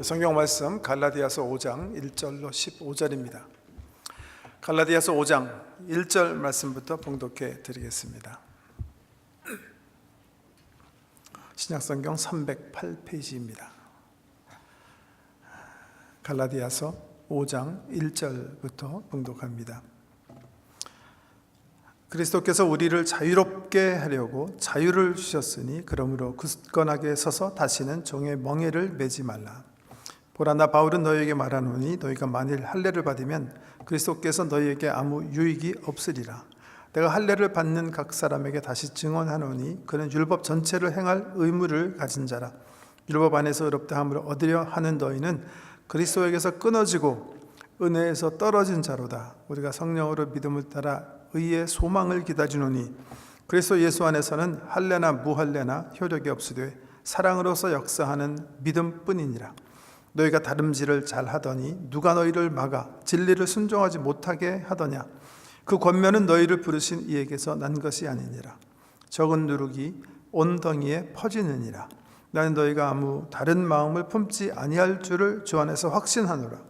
성경 말씀 갈라디아서 5장 1절로 15절입니다. 갈라디아서 5장 1절 말씀부터 봉독해 드리겠습니다. 신약성경 308페이지입니다. 갈라디아서 5장 1절부터 봉독합니다. 그리스도께서 우리를 자유롭게 하려고 자유를 주셨으니 그러므로 굳건하게 서서 다시는 종의 멍에를 매지 말라. 보라, 나 바울은 너희에게 말하노니 너희가 만일 할례를 받으면 그리스도께서 너희에게 아무 유익이 없으리라. 내가 할례를 받는 각 사람에게 다시 증언하노니 그는 율법 전체를 행할 의무를 가진 자라. 율법 안에서 의롭다 함을 얻으려 하는 너희는 그리스도에게서 끊어지고 은혜에서 떨어진 자로다. 우리가 성령으로 믿음을 따라 의의 소망을 기다리노니 그리스도 예수 안에서는 할례나 무할례나 효력이 없으되 사랑으로서 역사하는 믿음뿐이니라. 너희가 다름질을 잘하더니 누가 너희를 막아 진리를 순종하지 못하게 하더냐. 그 권면은 너희를 부르신 이에게서 난 것이 아니니라. 적은 누룩이 온 덩이에 퍼지느니라. 나는 너희가 아무 다른 마음을 품지 아니할 줄을 주 안에서 확신하노라.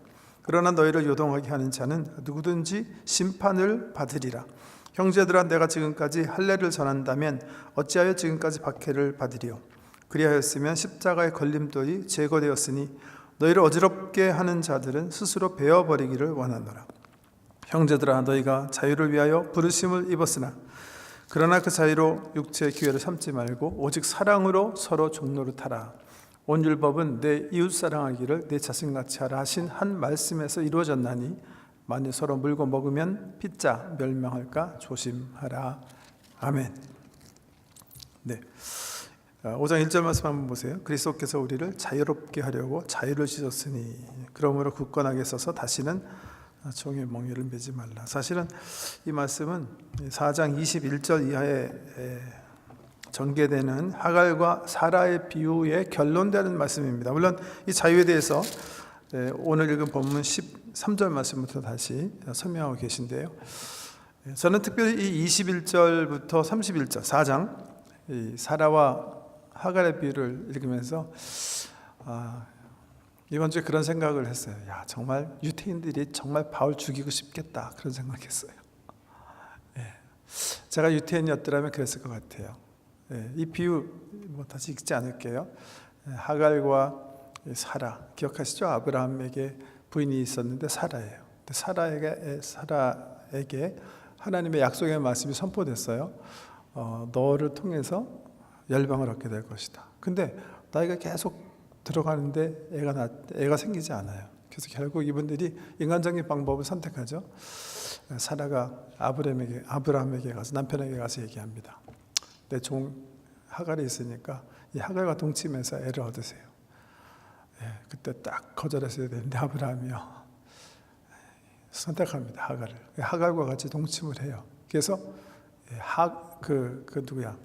그러나 너희를 요동하게 하는 자는 누구든지 심판을 받으리라. 형제들아, 내가 지금까지 할례를 전한다면 어찌하여 지금까지 박해를 받으리요. 그리하였으면 십자가의 걸림돌이 제거되었으니 너희를 어지럽게 하는 자들은 스스로 베어버리기를 원하노라. 형제들아, 너희가 자유를 위하여 부르심을 입었으나 그러나 그 자유로 육체의 기회를 삼지 말고 오직 사랑으로 서로 종노릇하라. 온 율법은 내 이웃 사랑하기를 내 자신같이 하라 하신 한 말씀에서 이루어졌나니 만일 서로 물고 먹으면 피자 멸망할까 조심하라. 아멘. 네. 5장 1절 말씀 한번 보세요. 그리스도께서 우리를 자유롭게 하려고 자유를 주셨으니 그러므로 굳건하게 서서 다시는 종의 멍에를 매지 말라. 사실은 이 말씀은 4장 21절 이하에 전개되는 하갈과 사라의 비유의 결론되는 말씀입니다. 물론 이 자유에 대해서 오늘 읽은 본문 13절 말씀부터 다시 설명하고 계신데요. 저는 특별히 이 21절부터 31절 4장 이 사라와 하갈의 비유를 읽으면서 이번 주에 그런 생각을 했어요. 야, 정말 유태인들이 정말 바울 죽이고 싶겠다, 그런 생각했어요. 제가 유태인이었더라면 그랬을 것 같아요. 이 비유 다시 읽지 않을게요. 하갈과 사라, 기억하시죠? 아브라함에게 부인이 있었는데 사라예요. 사라에게 하나님의 약속의 말씀이 선포됐어요. 너를 통해서 열방을 얻게 될 것이다. 근데 나이가 계속 들어가는데 애가 생기지 않아요. 그래서 결국 이분들이 인간적인 방법을 선택하죠. 사라가 아브라함에게 가서, 남편에게 가서 얘기합니다. 내 종 하갈이 있으니까 이 하갈과 동침해서 애를 얻으세요. 그때 딱 거절했어야 되는데 아브라함이요, 선택합니다. 하갈을. 하갈과 같이 동침을 해요. 그래서 누구야?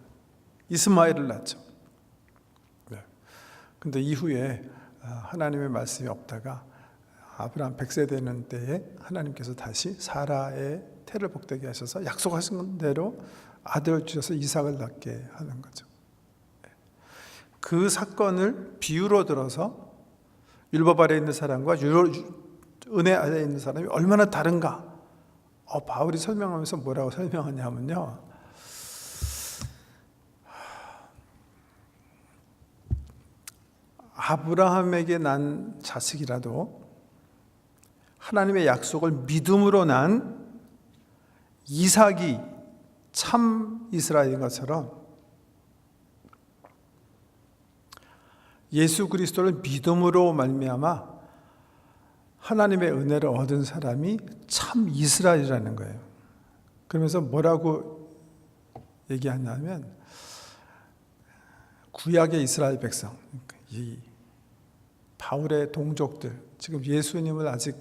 이스마엘을 낳죠. 근데 이후에 하나님의 말씀이 없다가 아브라함 100세 되는 때에 하나님께서 다시 사라의 태를 복되게 하셔서 약속하신 대로 아들을 주셔서 이삭을 낳게 하는 거죠. 그 사건을 비유로 들어서 율법 아래 있는 사람과 은혜 아래 있는 사람이 얼마나 다른가, 바울이 설명하면서 뭐라고 설명하냐면요, 아브라함에게 난 자식이라도 하나님의 약속을 믿음으로 난 이삭이 참 이스라엘인 것처럼 예수 그리스도를 믿음으로 말미암아 하나님의 은혜를 얻은 사람이 참 이스라엘이라는 거예요. 그러면서 뭐라고 얘기하냐면 구약의 이스라엘 백성, 이 바울의 동족들, 지금 예수님을 아직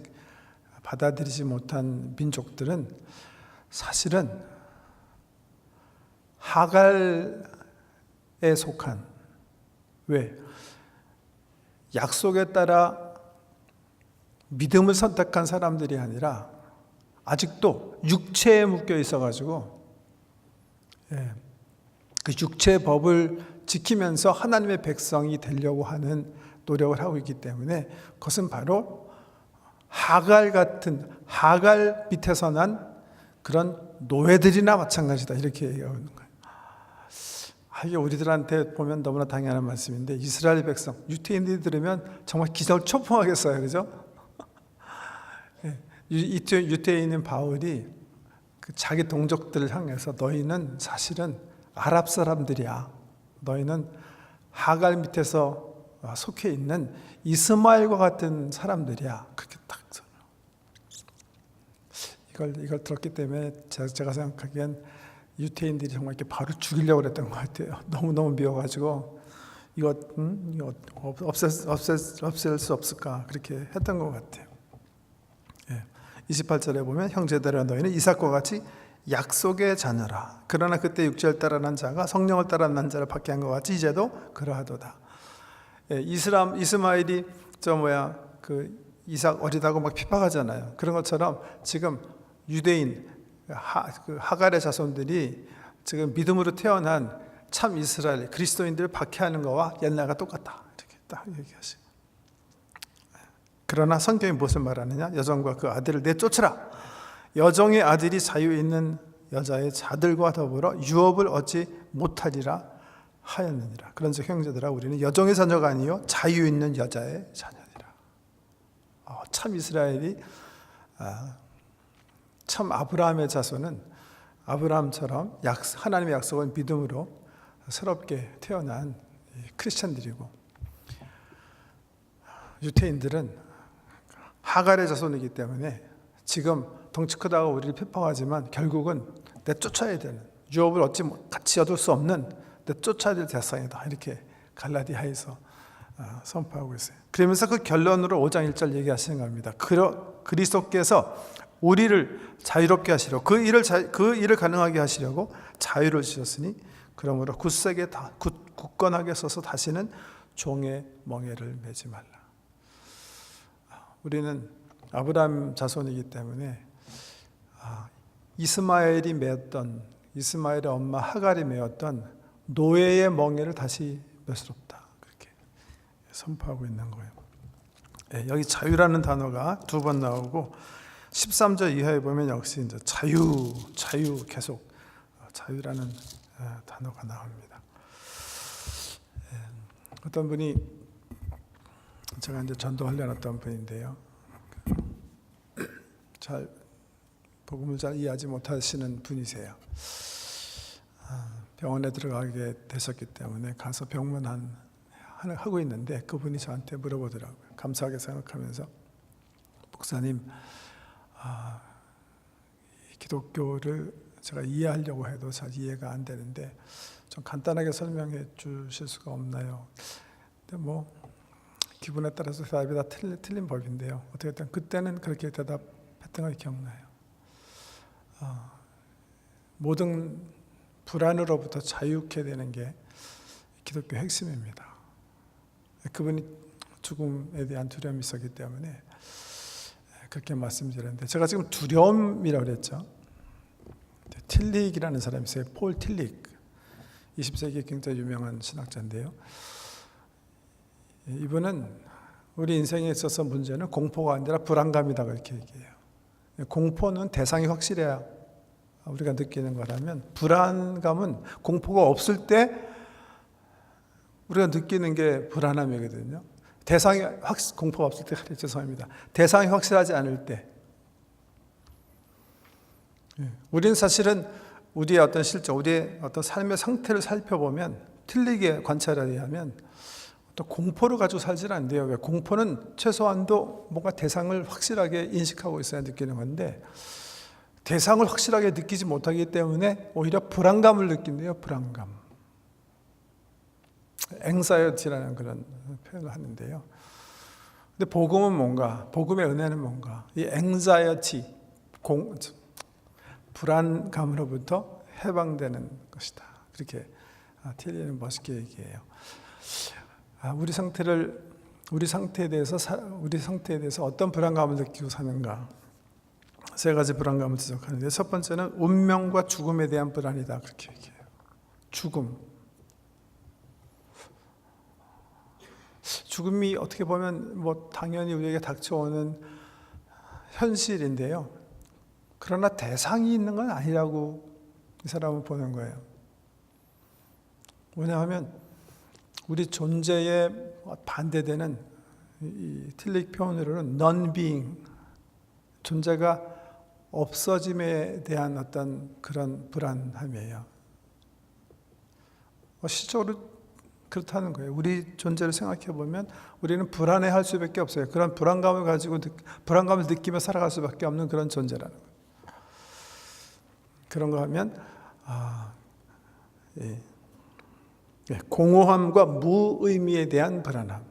받아들이지 못한 민족들은 사실은 하갈에 속한, 왜? 약속에 따라 믿음을 선택한 사람들이 아니라 아직도 육체에 묶여 있어가지고 그 육체의 법을 지키면서 하나님의 백성이 되려고 하는 노력을 하고 있기 때문에 그것은 바로 하갈 같은, 하갈 밑에서 난 그런 노예들이나 마찬가지다, 이렇게 얘기하는 거예요. 이게 우리들한테 보면 너무나 당연한 말씀인데, 이스라엘 백성, 유태인들이 들으면 정말 기절초풍하겠어요, 그죠? 유태인인 바울이 자기 동족들을 향해서 너희는 사실은 아랍 사람들이야. 너희는 하갈 밑에서 속해 있는 이스마엘과 같은 사람들이야. 그렇게 딱 이걸 들었기 때문에 제가 생각하기엔 유태인들이 정말 이렇게 바로 죽이려고 그랬던 것 같아요. 너무너무 미워가지고 이거 없앨 수 없을까, 그렇게 했던 것 같아요. 28절에 보면 형제들아 너희는 이삭과 같이 약속의 자녀라. 그러나 그때 육체를 따라 난 자가 성령을 따라 난 자를 받게 한 것 같이 이제도 그러하도다. 이스마엘이 이삭 어리다고 막 핍박하잖아요. 그런 것처럼 지금 유대인 하갈의 자손들이 지금 믿음으로 태어난 참 이스라엘 그리스도인들을 박해하는 거와 옛날과 똑같다, 이렇게 딱 얘기하시고. 그러나 성경이 무엇을 말하느냐? 여종과 그 아들을 내쫓으라. 여종의 아들이 자유 있는 여자의 자들과 더불어 유업을 얻지 못하리라 하였느니라. 그런즉 형제들아 우리는 여종의 자녀가 아니요 자유 있는 여자의 자녀니라. 참 이스라엘이 참 아브라함의 자손은 아브라함처럼 하나님의 약속을 믿음으로 새롭게 태어난 크리스천들이고, 유태인들은 하갈의 자손이기 때문에 지금 덩치 크다고 우리를 핍박하지만 결국은 내쫓아야 되는, 유업을 같이 얻을 수 없는 내쫓아야 될 대상이다, 이렇게 갈라디아에서 선포하고 있어요. 그러면서 그 결론으로 5장 1절 얘기하시는 겁니다. 그리스도께서 우리를 자유롭게 하시려 그 일을 가능하게 하시려고 자유를 주셨으니 그러므로 굳건하게 서서 다시는 종의 멍에를 매지 말라. 우리는 아브라함 자손이기 때문에 이스마엘의 엄마 하갈이 메었던 노예의 멍에를 다시 메수롭다, 그렇게 선포하고 있는 거예요. 여기 자유라는 단어가 2번 나오고 13절 이하에 보면 역시 이제 자유 계속 자유라는 단어가 나옵니다. 어떤 분이, 제가 이제 전도하려는 어떤 분인데요, 복음을 잘 이해하지 못하시는 분이세요. 병원에 들어가게 되셨기 때문에 가서 병문하고 있는데 그분이 저한테 물어보더라고요. 감사하게 생각하면서, 목사님, 기독교를 제가 이해하려고 해도 잘 이해가 안 되는데 좀 간단하게 설명해 주실 수가 없나요? 근데 기분에 따라서 대답이 다 틀린 법인데요. 어떻든 그때는 그렇게 대답했던 걸 기억나요. 모든 불안으로부터 자유케 되는 게 기독교 핵심입니다. 그분이 죽음에 대한 두려움이 있었기 때문에 그렇게 말씀드렸는데, 제가 지금 두려움이라고 그랬죠. 틸릭이라는 사람이 있어요. 폴 틸릭, 20세기 굉장히 유명한 신학자인데요. 이분은 우리 인생에 있어서 문제는 공포가 아니라 불안감이다, 그렇게 얘기해요. 공포는 대상이 확실해야 우리가 느끼는 거라면, 불안감은 공포가 없을 때 우리가 느끼는 게 불안함이거든요. 공포가 없을 때, 죄송합니다. 대상이 확실하지 않을 때. 우리는 사실은 우리의 어떤 실정, 우리의 어떤 삶의 상태를 살펴보면, 틸릭의 관찰에 의하면 또 공포를 가지고 살지는 않대요. 왜? 공포는 최소한도 뭔가 대상을 확실하게 인식하고 있어야 느끼는 건데, 대상을 확실하게 느끼지 못하기 때문에 오히려 불안감을 느낀대요. 불안감. 앵사이어티라는 그런 표현을 하는데요. 근데 복음은 뭔가? 복음의 은혜는 뭔가? 이 앵사이어티, 불안감으로부터 해방되는 것이다. 그렇게 틸리는 멋있게 얘기해요. 우리 상태에 대해서 어떤 불안감을 느끼고 사는가? 3가지 불안감을 지적하는데, 첫 번째는 운명과 죽음에 대한 불안이다, 그렇게 얘기해요. 죽음이 어떻게 보면 뭐 당연히 우리에게 닥쳐오는 현실인데요. 그러나 대상이 있는 건 아니라고 이 사람은 보는 거예요. 왜냐하면 우리 존재에 반대되는 이 틸릭 표현으로는 non-being, 존재가 없어짐에 대한 어떤 그런 불안함이에요. 시적으로 그렇다는 거예요. 우리 존재를 생각해 보면 우리는 불안해할 수밖에 없어요. 그런 불안감을 가지고 불안감을 느끼며 살아갈 수밖에 없는 그런 존재라는 거예요. 그런 거 하면 공허함과 무의미에 대한 불안함.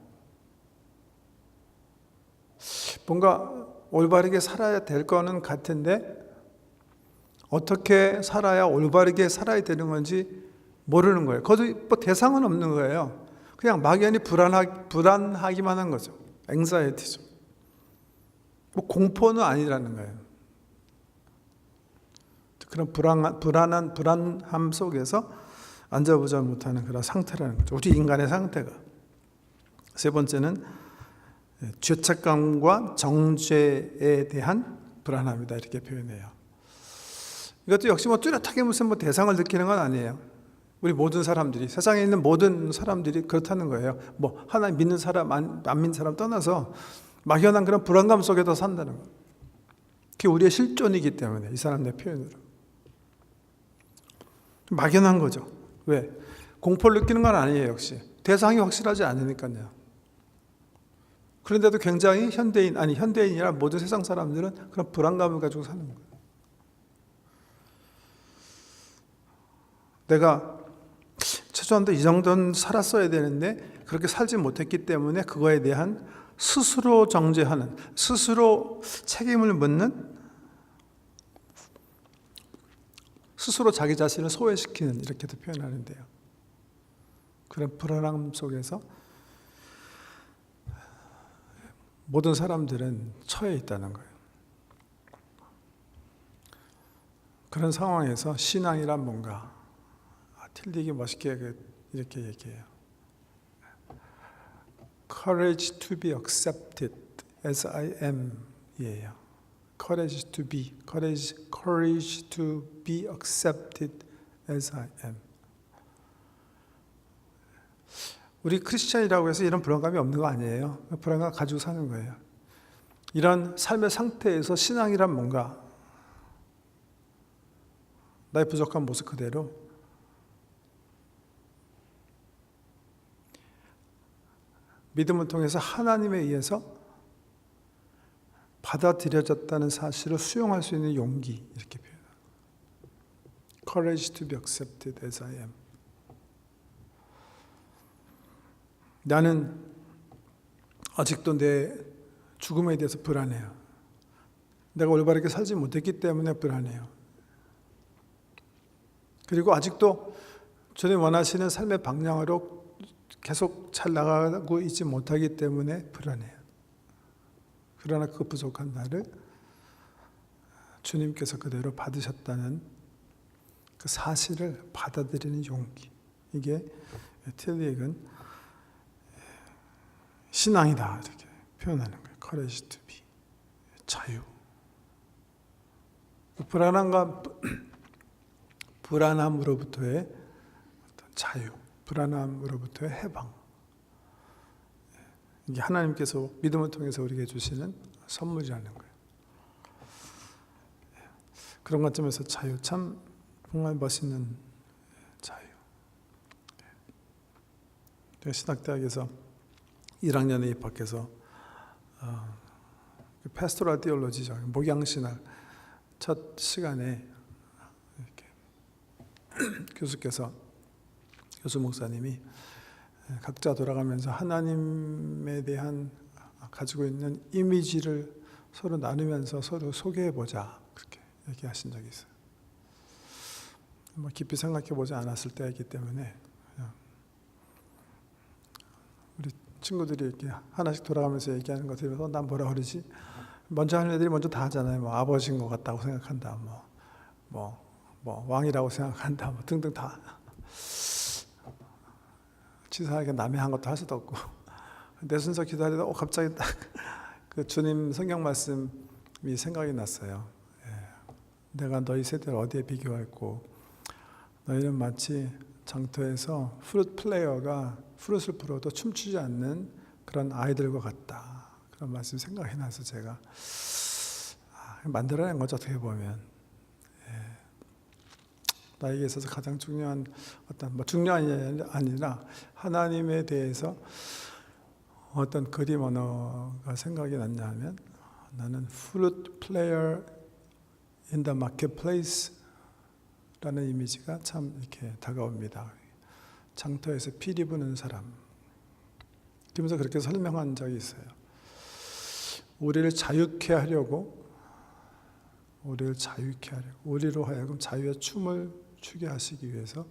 뭔가 올바르게 살아야 될 거는 같은데 어떻게 살아야 올바르게 살아야 되는 건지 모르는 거예요. 거기 뭐 대상은 없는 거예요. 그냥 막연히 불안하기만 한 거죠. 앵사이티죠. 뭐 공포는 아니라는 거예요. 그런 불안함 속에서 앉아보자 못하는 그런 상태라는 거죠. 우리 인간의 상태가. 세 번째는 죄책감과 정죄에 대한 불안함이다, 이렇게 표현해요. 이것도 역시 뭐 뚜렷하게 무슨 뭐 대상을 느끼는 건 아니에요. 우리 모든 사람들이, 세상에 있는 모든 사람들이 그렇다는 거예요. 뭐 하나님 믿는 사람, 안 믿는 사람 떠나서 막연한 그런 불안감 속에서 산다는 거예요. 그게 우리의 실존이기 때문에 이 사람의 표현으로. 막연한 거죠. 왜? 공포를 느끼는 건 아니에요, 역시. 대상이 확실하지 않으니까요. 그런데도 굉장히 현대인이라 모든 세상 사람들은 그런 불안감을 가지고 사는 거예요. 내가 최소한도 이 정도는 살았어야 되는데 그렇게 살지 못했기 때문에 그거에 대한 스스로 정죄하는, 스스로 책임을 묻는, 스스로 자기 자신을 소외시키는, 이렇게도 표현하는데요. 그런 불안함 속에서 모든 사람들은 처해 있다는 거예요. 그런 상황에서 신앙이란 뭔가, 틸릭이 멋있게 이렇게 얘기해요. Courage to be accepted as I am 이에요. Courage to be accepted as I am. 우리 크리스찬이라고 해서 이런 불안감이 없는 거 아니에요. 불안감 가지고 사는 거예요. 이런 삶의 상태에서 신앙이란 뭔가, 나의 부족한 모습 그대로 믿음을 통해서 하나님에 의해서 받아들여졌다는 사실을 수용할 수 있는 용기, 이렇게 표현합니다. Courage to be accepted as I am. 나는 아직도 내 죽음에 대해서 불안해요. 내가 올바르게 살지 못했기 때문에 불안해요. 그리고 아직도 주님 원하시는 삶의 방향으로 계속 잘 나가고 있지 못하기 때문에 불안해요. 그러나 그 부족한 나를 주님께서 그대로 받으셨다는 그 사실을 받아들이는 용기, 이게 틸릭은 신앙이다, 이렇게 표현하는 거예요. Courage to be, 자유. 불안함으로부터의 어떤 자유, 불안함으로부터의 해방. 이게 하나님께서 믿음을 통해서 우리에게 주시는 선물이라는 거예요. 그런 관점에서 자유, 참 정말 멋있는 자유. 제가 신학대학에서 1학년에 입학해서 패스토럴 디올로지죠, 목양신학 첫 시간에 이렇게 교수 목사님이 각자 돌아가면서 하나님에 대한 가지고 있는 이미지를 서로 나누면서 서로 소개해보자, 그렇게 얘기하신 적이 있어요. 뭐 깊이 생각해보지 않았을 때이기 때문에 우리 친구들이 이렇게 하나씩 돌아가면서 얘기하는 거 들으면서 난 뭐라 그러지? 먼저 하는 애들이 먼저 다 하잖아요. 뭐 아버지인 것 같다고 생각한다, 뭐 왕이라고 생각한다, 뭐 등등 다 치사하게 남의 한 것도 할 수도 없고. 내 순서 기다리다 갑자기 딱 그 주님 성경 말씀이 생각이 났어요. 내가 너희 세대를 어디에 비교했고 너희는 마치 장터에서 플룻 플레이어가 플룻을 불어도 춤추지 않는 그런 아이들과 같다. 그런 말씀 생각이 나서 제가 만들어낸 거죠. 어떻게 보면 나에게 있어서 가장 중요한 어떤 중요한 게 아니라 하나님에 대해서 어떤 그림 언어가 생각이 났냐 하면 나는 flute player in the marketplace 라는 이미지가 참 이렇게 다가옵니다. 장터에서 피리 부는 사람. 그러면서 그렇게 설명한 적이 있어요. 우리를 자유케 하려고 우리로 하여금 자유의 춤을 추게 하시기 위해서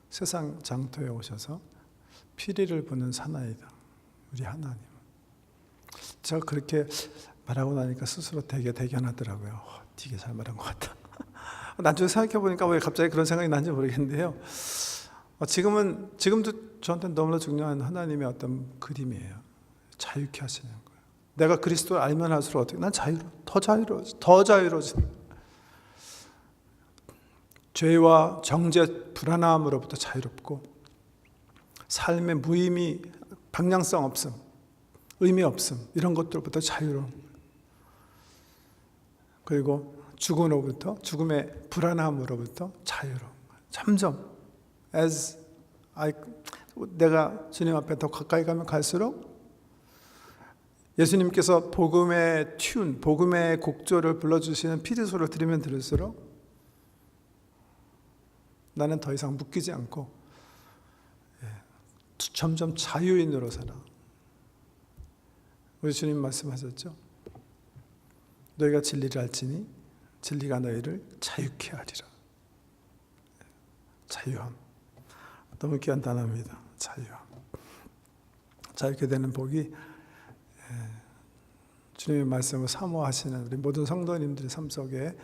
세상 장터에 오셔서 피리를 부는 사나이다. 우리 하나님. 제가 그렇게 말하고 나니까 스스로 되게 대견하더라고요. 되게 잘 말한 것 같다. 나중에 생각해 보니까 왜 갑자기 그런 생각이 난지 모르겠는데요. 지금도 저한테는 너무나 중요한 하나님의 어떤 그림이에요. 자유케 하시는 거예요. 내가 그리스도를 알면 할수록 어떻게 난 더 자유로워진다. 죄와 정죄, 불안함으로부터 자유롭고 삶의 무의미, 방향성 없음, 의미 없음 이런 것들로부터 자유로운 거예요. 그리고 죽음의 불안함으로부터 자유로운 거예요. 점점 내가 주님 앞에 더 가까이 가면 갈수록 예수님께서 복음의 복음의 곡조를 불러주시는 피리소를 들으면 들을수록 나는 더 이상 묶이지 않고 점점 자유인으로 살아. 우리 주님 말씀하셨죠? 너희가 진리를 알지니 진리가 너희를 자유케 하리라. 자유함. 너무 귀한 단어입니다. 자유함. 자유케 되는 복이 주님의 말씀을 사모하시는 우리 모든 성도님들의 삶 속에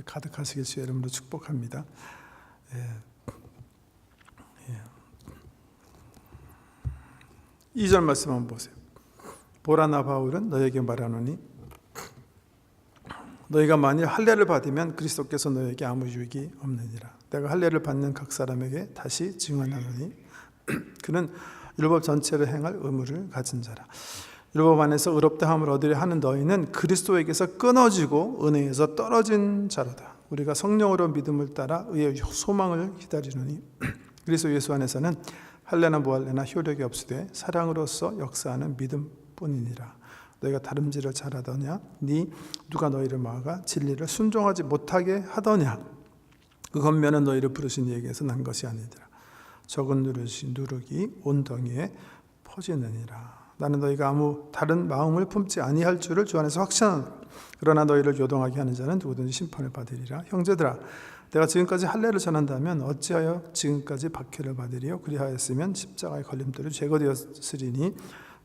가득하시길 주의 이름으로 축복합니다. 2절 말씀 한번 보세요. 보라 나 바울은 너에게 말하노니 너희가 만일 할례를 받으면 그리스도께서 너에게 아무 유익이 없느니라. 내가 할례를 받는 각 사람에게 다시 증언하노니 그는 율법 전체를 행할 의무를 가진 자라. 율법 안에서 의롭다 함을 얻으려 하는 너희는 그리스도에게서 끊어지고 은혜에서 떨어진 자로다. 우리가 성령으로 믿음을 따라 의의 소망을 기다리노니 그리스도 예수 안에서는 할례나 무할례나 효력이 없으되 사랑으로서 역사하는 믿음뿐이니라. 너희가 다름질을 잘하더냐? 누가 너희를 막아 진리를 순종하지 못하게 하더냐? 그 권면은 너희를 부르신 이에게서 난 것이 아니니라. 적은 누룩이 온 덩이에 퍼지느니라. 나는 너희가 아무 다른 마음을 품지 아니할 줄을 주 안에서 확신하노라. 그러나 너희를 요동하게 하는 자는 누구든지 심판을 받으리라. 형제들아, 내가 지금까지 할례를 전한다면 어찌하여 지금까지 박해를 받으리요? 그리하였으면 십자가의 걸림돌이 제거되었으리니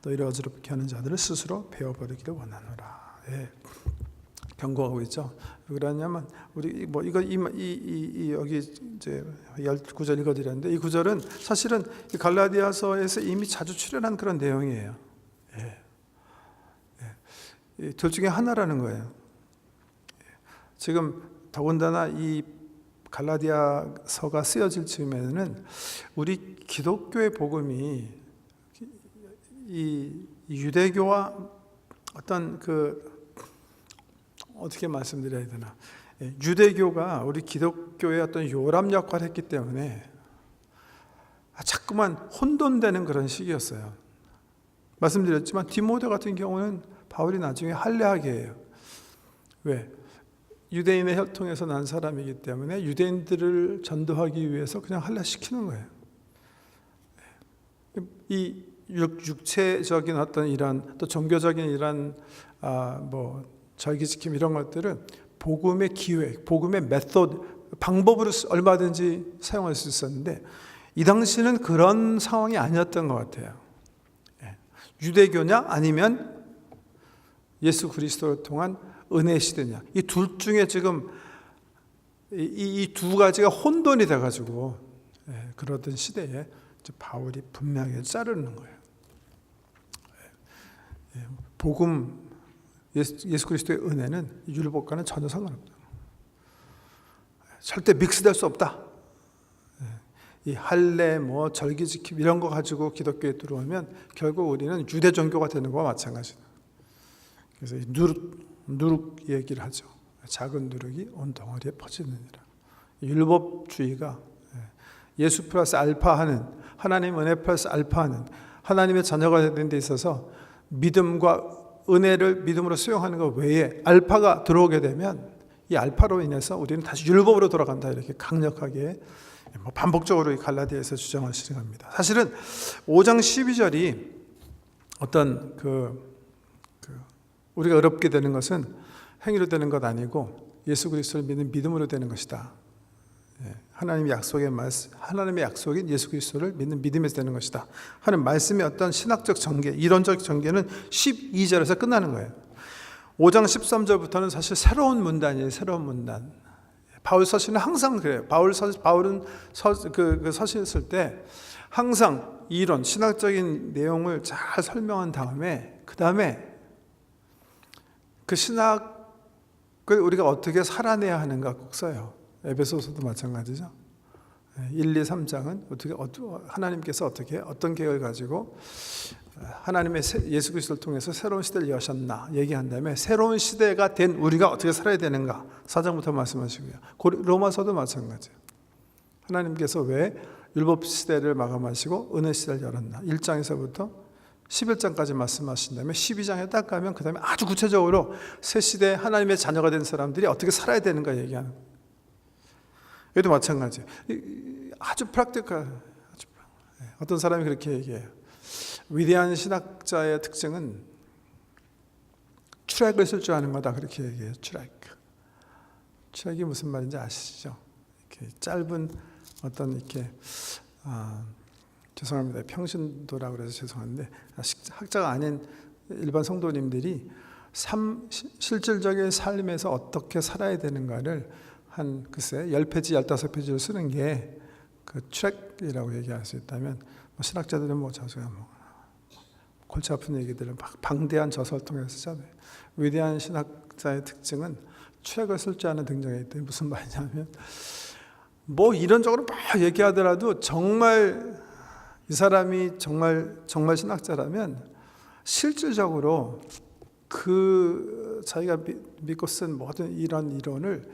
너희를 어지럽게 하는 자들을 스스로 베어버리기를 원하노라. 경고하고 있죠. 왜 그러냐면 우리 여기 이제 19절 읽어드렸는데 이 구절은 사실은 갈라디아서에서 이미 자주 출연한 그런 내용이에요. 둘 중에 하나라는 거예요. 지금 더군다나 이 갈라디아서가 쓰여질 즈음에는 우리 기독교의 복음이 이 유대교와 어떤 어떻게 말씀드려야 되나? 유대교가 우리 기독교의 어떤 요람 역할을 했기 때문에 자꾸만 혼돈되는 그런 시기였어요. 말씀드렸지만 디모데 같은 경우는 바울이 나중에 할례하게 해요. 왜? 유대인의 혈통에서 난 사람이기 때문에 유대인들을 전도하기 위해서 그냥 할례시키는 거예요. 이 육체적인 어떤 이런 또 종교적인 이런 절기지킴 이런 것들은 복음의 기획, 복음의 메소드, 방법으로 얼마든지 사용할 수 있었는데 이 당시는 그런 상황이 아니었던 것 같아요. 유대교냐 아니면 예수 그리스도를 통한 은혜 시대냐 이 둘 중에 지금 이 두 가지가 혼돈이 돼가지고 그러던 시대에 바울이 분명히 자르는 거예요. 복음, 예수 그리스도의 은혜는 율법과는 전혀 상관없다. 절대 믹스될 수 없다. 이 할례, 절기 지킴 이런 거 가지고 기독교에 들어오면 결국 우리는 유대 종교가 되는 거와 마찬가지다. 그래서 이 누룩 얘기를 하죠. 작은 누룩이 온 덩어리에 퍼지느니라. 율법주의가 예수 플러스 알파 하는, 하나님 은혜 플러스 알파 하는, 하나님의 자녀가 되는 데 있어서 믿음과 은혜를 믿음으로 수용하는 것 외에 알파가 들어오게 되면 이 알파로 인해서 우리는 다시 율법으로 돌아간다, 이렇게 강력하게 반복적으로 이 갈라디아에서 주장을 실행합니다. 사실은 5장 12절이 어떤 우리가 어렵게 되는 것은 행위로 되는 것 아니고 예수 그리스도를 믿는 믿음으로 되는 것이다. 하나님의 약속인 예수 그리스도를 믿는 믿음에서 되는 것이다 하는 말씀의 어떤 신학적 전개, 이론적 전개는 12절에서 끝나는 거예요. 5장 13절부터는 사실 새로운 문단이에요. 새로운 문단. 바울 서신은 항상 그래요. 바울은 서신 쓸 때 항상 이론, 신학적인 내용을 잘 설명한 다음에 그 다음에 그 신학을 우리가 어떻게 살아내야 하는가 꼭 써요. 에베소서도 마찬가지죠. 1, 2, 3장은 어떻게 하나님께서 어떤 계획을 가지고 하나님의 예수 그리스도를 통해서 새로운 시대를 여셨나 얘기한 다음에 새로운 시대가 된 우리가 어떻게 살아야 되는가 4장부터 말씀하시고요. 로마서도 마찬가지예요. 하나님께서 왜 율법 시대를 마감하시고 은혜 시대를 열었나 1장에서부터 11장까지 말씀하신 다음에 12장에 딱 가면 그 다음에 아주 구체적으로 새 시대 하나님의 자녀가 된 사람들이 어떻게 살아야 되는가 얘기하는 거예요. 여기도 마찬가지예요. 아주 프랙티컬. 어떤 사람이 그렇게 얘기해요. 위대한 신학자의 특징은 트랙을 쓸 줄 아는 거다, 그렇게 얘기해요. 트랙이 무슨 말인지 아시죠? 이렇게 짧은 어떤 이렇게 죄송합니다. 평신도라고 그래서 죄송한데 학자가 아닌 일반 성도님들이 실질적인 삶에서 어떻게 살아야 되는가를 한 글쎄 10페이지, 15페이지를 쓰는 게 그 트랙이라고 얘기할 수 있다면 신학자들은 저수야 골치 아픈 얘기들을 막 방대한 저서를 통해서 쓰잖아요. 위대한 신학자의 특징은 트랙을 쓸 줄 아는 등장이 있더니 무슨 말이냐면 이런적으로 막 얘기하더라도 정말 이 사람이 정말 신학자라면 실질적으로 자기가 믿고 쓴 모든 이론을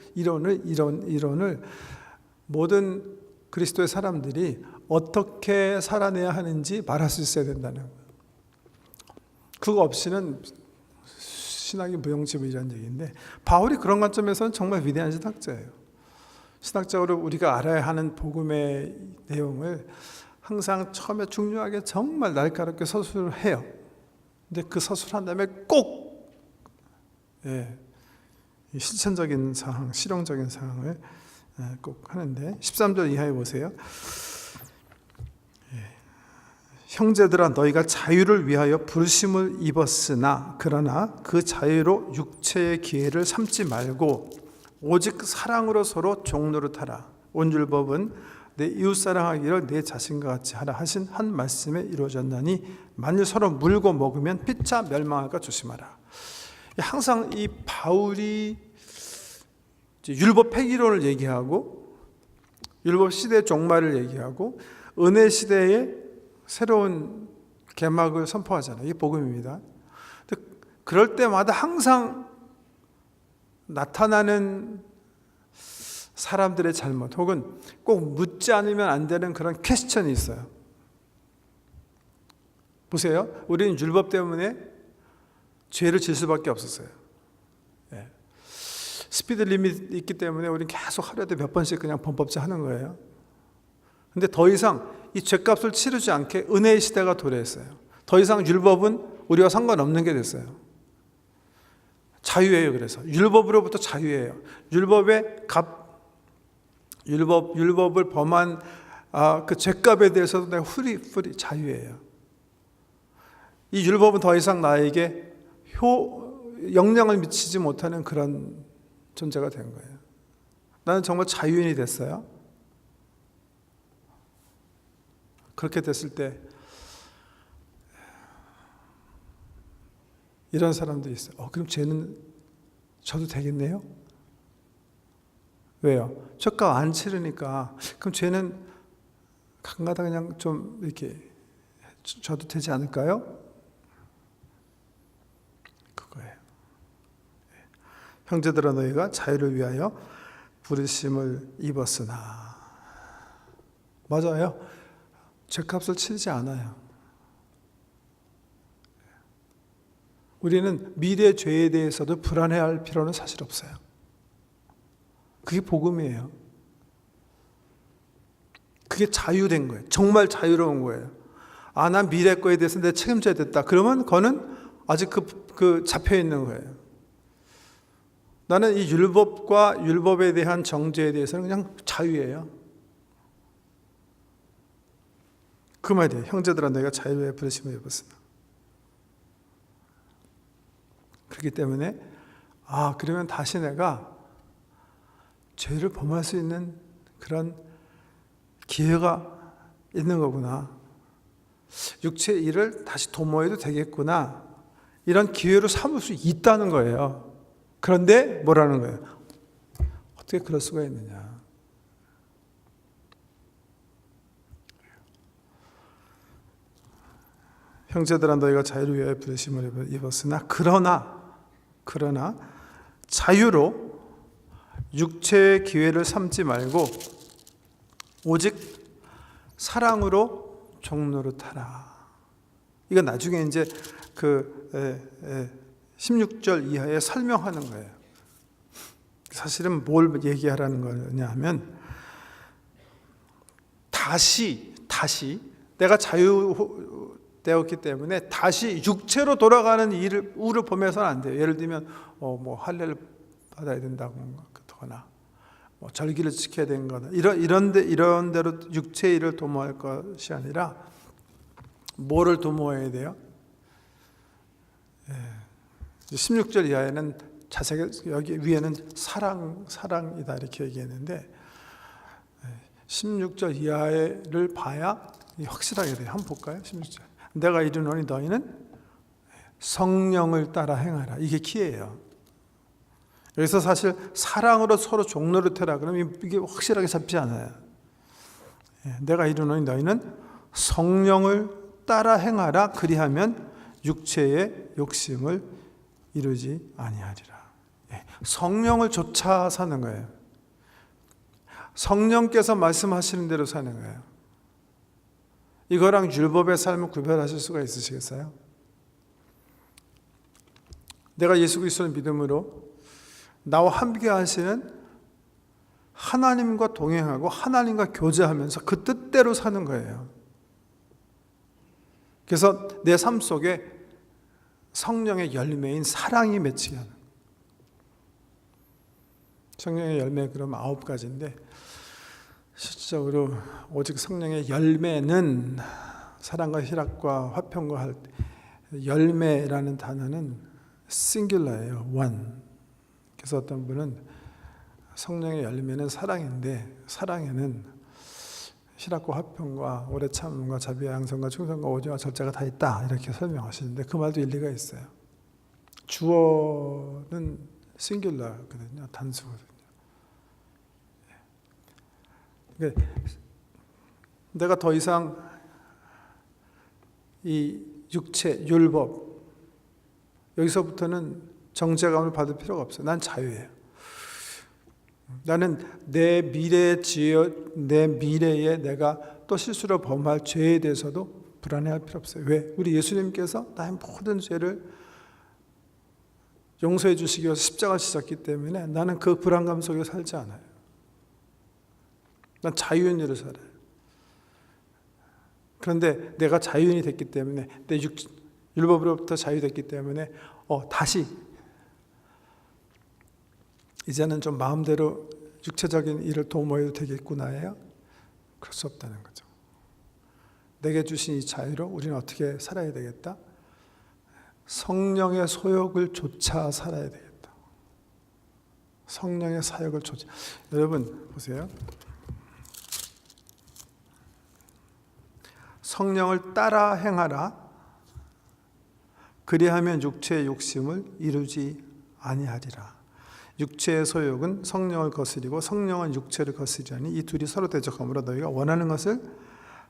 모든 그리스도의 사람들이 어떻게 살아내야 하는지 말할 수 있어야 된다는 거예요. 그거 없이는 신학이 무용지물이라는 얘기인데 바울이 그런 관점에서는 정말 위대한 신학자예요. 신학적으로 우리가 알아야 하는 복음의 내용을 항상 처음에 중요하게 정말 날카롭게 서술을 해요. 근데 그 서술한 다음에 꼭 실천적인 상황, 실용적인 상황을 꼭 하는데 13절 이하에 보세요. 형제들아 너희가 자유를 위하여 부르심을 입었으나 그러나 그 자유로 육체의 기회를 삼지 말고 오직 사랑으로 서로 종노릇하라. 온 율법은 내 이웃 사랑하기를 내 자신과 같이 하라 하신 한 말씀에 이루어졌나니 만일 서로 물고 먹으면 피차 멸망할까 조심하라. 항상 이 바울이 율법 폐기론을 얘기하고 율법 시대의 종말을 얘기하고 은혜 시대의 새로운 개막을 선포하잖아요. 이게 복음입니다. 그럴 때마다 항상 나타나는 사람들의 잘못 혹은 꼭 묻지 않으면 안 되는 그런 퀘스천이 있어요. 보세요. 우리는 율법 때문에 죄를 질 수밖에 없었어요. 스피드 리밋 있기 때문에 우리는 계속 하루에도 몇 번씩 그냥 범법자 하는 거예요. 근데 더 이상 이 죄값을 치르지 않게 은혜의 시대가 도래했어요. 더 이상 율법은 우리와 상관없는 게 됐어요. 자유예요. 그래서 율법으로부터 자유예요. 율법을 범한 그 죄값에 대해서도 내가 후리 자유예요. 이 율법은 더 이상 나에게 영향을 미치지 못하는 그런 존재가 된 거예요. 나는 정말 자유인이 됐어요. 그렇게 됐을 때 이런 사람도 있어요. 그럼 죄는 져도 되겠네요? 왜요? 죗값 안 치르니까. 그럼 죄는 간가다 그냥 좀 이렇게 져도 되지 않을까요? 그거예요. 형제들아, 너희가 자유를 위하여 부르심을 입었으나. 맞아요. 죄값을 치르지 않아요. 우리는 미래 죄에 대해서도 불안해할 필요는 사실 없어요. 그게 복음이에요. 그게 자유된 거예요. 정말 자유로운 거예요. 난 미래 거에 대해서 내 책임져야 됐다. 그러면 그거는 아직 잡혀 있는 거예요. 나는 이 율법과 율법에 대한 정죄에 대해서는 그냥 자유예요. 그 말이에요. 형제들아, 너희가 자유의 부르심을 입었으나. 그렇기 때문에 그러면 다시 내가 죄를 범할 수 있는 그런 기회가 있는 거구나. 육체의 일을 다시 도모해도 되겠구나. 이런 기회로 삼을 수 있다는 거예요. 그런데 뭐라는 거예요? 어떻게 그럴 수가 있느냐. 형제들아, 너희가 자유를 위하여 부르심을 입었으나 그러나 자유로 육체의 기회를 삼지 말고 오직 사랑으로 종노릇하라. 이건 나중에 이제 16절 이하에 설명하는 거예요. 사실은 뭘 얘기하라는 거냐 하면 다시 내가 자유되었기 때문에 다시 육체로 돌아가는 우를 범해서는 안 돼요. 예를 들면 할례를 받아야 된다거나 절기를 지켜야 되는 거다. 이런 대로 육체의 일을 도모할 것이 아니라 뭐를 도모해야 돼요? 16절 이하에는 자세히 여기 위에는 사랑이다 이렇게 얘기했는데 16절 이하를 봐야 확실하게 돼요. 한번 볼까요? 16절. 내가 이르노니 너희는 성령을 따라 행하라. 이게 키예요. 여기서 사실 사랑으로 서로 종노릇해라 그러면 이게 확실하게 잡지 않아요. 내가 이르노니 너희는 성령을 따라 행하라. 그리하면 육체의 욕심을 이루지 아니하리라. 성령을 쫓아 사는 거예요. 성령께서 말씀하시는 대로 사는 거예요. 이거랑 율법의 삶을 구별하실 수가 있으시겠어요? 내가 예수 그리스도를 믿음으로 나와 함께 하시는 하나님과 동행하고 하나님과 교제하면서 그 뜻대로 사는 거예요. 그래서 내 삶 속에 성령의 열매인 사랑이 맺히게 하는. 성령의 열매 그럼 9가지인데 실질적으로 오직 성령의 열매는 사랑과 희락과 화평과 할 때 열매라는 단어는 싱귤러예요. one. 그래서 어떤 분은 성령의 열매는 사랑인데 사랑에는 희락과 화평과 오래 참음과 자비와 양선과 충성과 오조와 절제가 다 있다 이렇게 설명하시는데 그 말도 일리가 있어요. 주어는 싱귤러거든요. 단수거든요. 그러니까 내가 더 이상 이 육체, 율법 여기서부터는 정죄감을 받을 필요가 없어요. 난 자유예요. 나는 내 미래에 내가 또 실수로 범할 죄에 대해서도 불안해할 필요 없어요. 왜? 우리 예수님께서 나의 모든 죄를 용서해 주시기 위해서 십자가를 지셨기 때문에 나는 그 불안감 속에 살지 않아요. 난 자유인으로 살아요. 그런데 내가 자유인이 됐기 때문에 내 율법으로부터 자유됐기 때문에 다시 이제는 좀 마음대로 육체적인 일을 도모해도 되겠구나예요? 그럴 수 없다는 거죠. 내게 주신 이 자유로 우리는 어떻게 살아야 되겠다? 성령의 소욕을 좇아 살아야 되겠다. 성령의 사역을 좇아. 여러분 보세요. 성령을 따라 행하라. 그리하면 육체의 욕심을 이루지 아니하리라. 육체의 소욕은 성령을 거스리고 성령은 육체를 거스리하니 이 둘이 서로 대적하므로 너희가 원하는 것을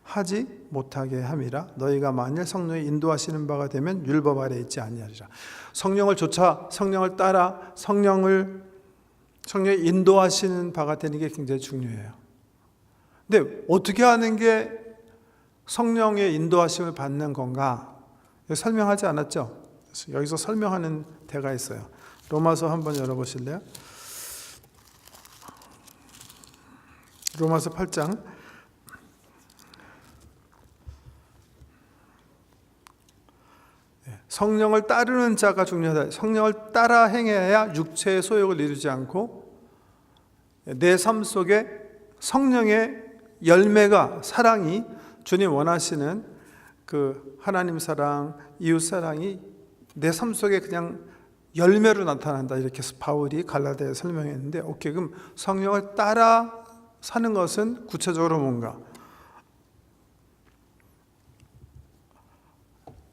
하지 못하게 함이라. 너희가 만일 성령이 인도하시는 바가 되면 율법 아래 있지 아니하리라. 성령을 쫓아 성령을 따라 성령이 인도하시는 바가 되는 게 굉장히 중요해요. 근데 어떻게 하는 게 성령의 인도하심을 받는 건가? 설명하지 않았죠? 여기서 설명하는 데가 있어요. 로마서 한번 열어보실래요? 로마서 8장 성령을 따르는 자가 중요하다. 성령을 따라 행해야 육체의 소욕을 이루지 않고 내 삶 속에 성령의 열매가, 사랑이, 주님 원하시는 그 하나님 사랑, 이웃 사랑이 내 삶 속에 그냥 열매로 나타난다. 이렇게 바울이 갈라디아에 설명했는데, 오케이, 그럼 성령을 따라 사는 것은 구체적으로 뭔가?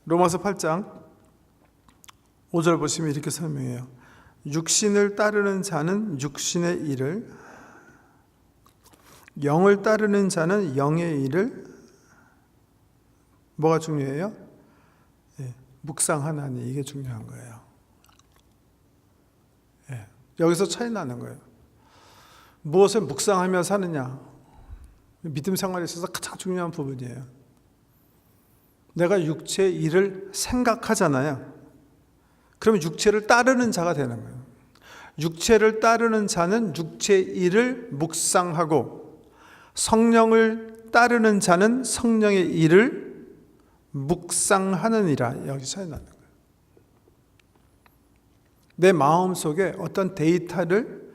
로마서 8장 5절 보시면 이렇게 설명해요. 육신을 따르는 자는 육신의 일을, 영을 따르는 자는 영의 일을, 뭐가 중요해요? 묵상하나니, 이게 중요한 거예요. 여기서 차이 나는 거예요. 무엇을 묵상하며 사느냐, 믿음 생활에 있어서 가장 중요한 부분이에요. 내가 육체의 일을 생각하잖아요. 그러면 육체를 따르는 자가 되는 거예요. 육체를 따르는 자는 육체의 일을 묵상하고, 성령을 따르는 자는 성령의 일을 묵상하느니라. 여기 차이 나는 거예요. 내 마음속에 어떤 데이터를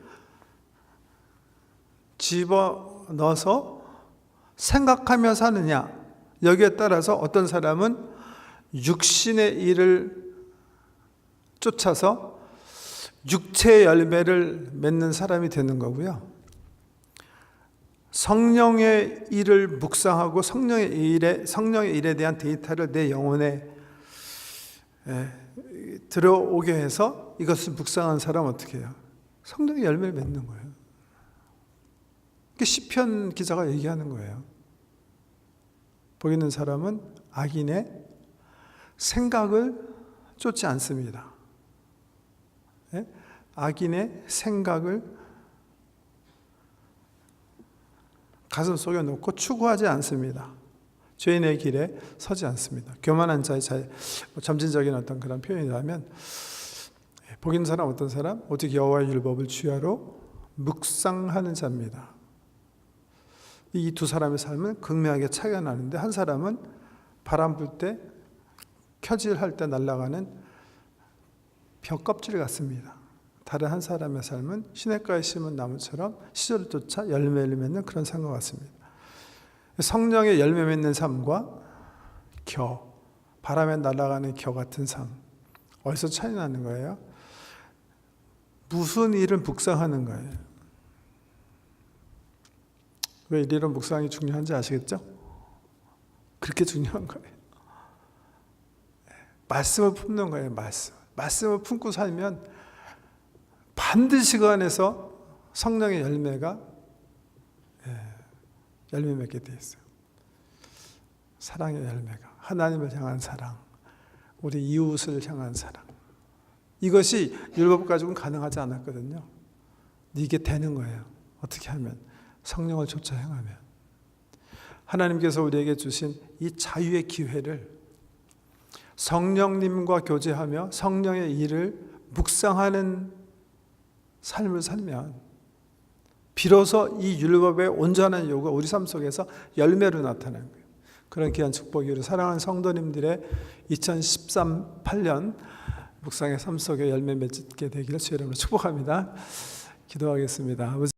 집어넣어서 생각하며 사느냐, 여기에 따라서 어떤 사람은 육신의 일을 쫓아서 육체의 열매를 맺는 사람이 되는 거고요. 성령의 일을 묵상하고 성령의 일에 대한 데이터를 내 영혼에 들어오게 해서 이것을 묵상한 사람은 어떻게 해요? 성령의 열매를 맺는 거예요. 시편 기자가 얘기하는 거예요. 복 있는 사람은 악인의 생각을 쫓지 않습니다. 악인의 생각을 가슴 속에 놓고 추구하지 않습니다. 죄인의 길에 서지 않습니다. 교만한 자의 점진적인 어떤 그런 표현이라면, 복 있는 사람 어떤 사람? 오직 여호와의 율법을 주야로 묵상하는 자입니다. 이 두 사람의 삶은 극명하게 차이가 나는데, 한 사람은 바람 불 때 켜질할 때 날아가는 벼껍질 같습니다. 다른 한 사람의 삶은 시냇가에 심은 나무처럼 시절을 쫓아 열매를 맺는 그런 삶과 같습니다. 성령의 열매 맺는 삶과 바람에 날아가는 겨 같은 삶, 어디서 차이 나는 거예요? 무슨 일을 묵상하는 거예요. 왜 이런 묵상이 중요한지 아시겠죠? 그렇게 중요한 거예요. 말씀을 품는 거예요. 말씀을 품고 살면 반드시 그 안에서 성령의 열매가 열매 맺게 돼 있어요. 사랑의 열매가, 하나님을 향한 사랑, 우리 이웃을 향한 사랑. 이것이 율법 가지고는 가능하지 않았거든요. 이게 되는 거예요. 어떻게 하면? 성령을 쫓아 행하면. 하나님께서 우리에게 주신 이 자유의 기회를 성령님과 교제하며 성령의 일을 묵상하는 삶을 살면 비로소 이 율법의 온전한 요구가 우리 삶 속에서 열매로 나타나는 거예요. 그런 귀한 축복이 사랑하는 성도님들의 2013-8년 묵상의 삶 속에 열매 맺게 되기를 주의 이름으로 축복합니다. 기도하겠습니다.